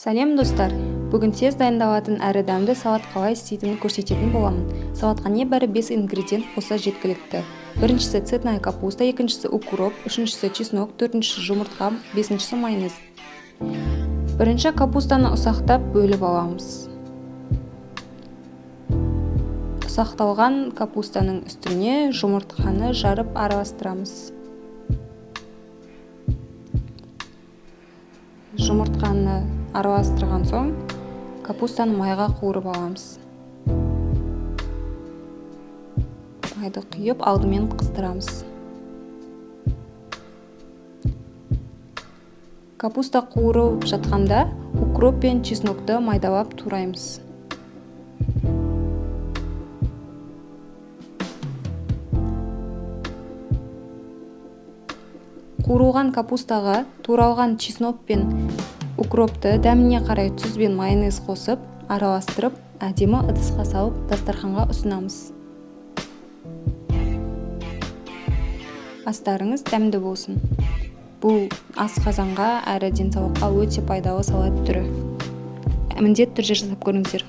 Сәлем достар! Бүгін тез дайындалатын әрі дәмді салат қалай істейтінін көрсететін боламын. Салатқа небәрі 5 ингредиент болса жеткілікті. Біріншісі цветная капуста, екіншісі укроп, үшіншісі чеснок, төртіншісі жұмыртқа, бесіншісі майонез. Бірінші капустаны ұсақтап бөліп аламыз. Ұсақталған капустаның үстіне жұмыртқаны жарып араластырамыз. Жұмыртқаны араластырған соң капустаны майға қуырып аламыз. Майды құйып алдымен қыздырамыз. Капуста қуырылып жатқанда укроп пен чеснокты майдалап тураймыз. Қуырылған капустаға туралған чеснок пен укропты дәміне қарай тұз бен майонез қосып, араластырып, әдемі ыдысқа салып, дастарханға ұсынамыз. Астарыңыз дәмді болсын. Бұл асқазанға әрі денсаулыққа өте пайдалы салат түрі. Міндетті түрде жасап көріңіздер.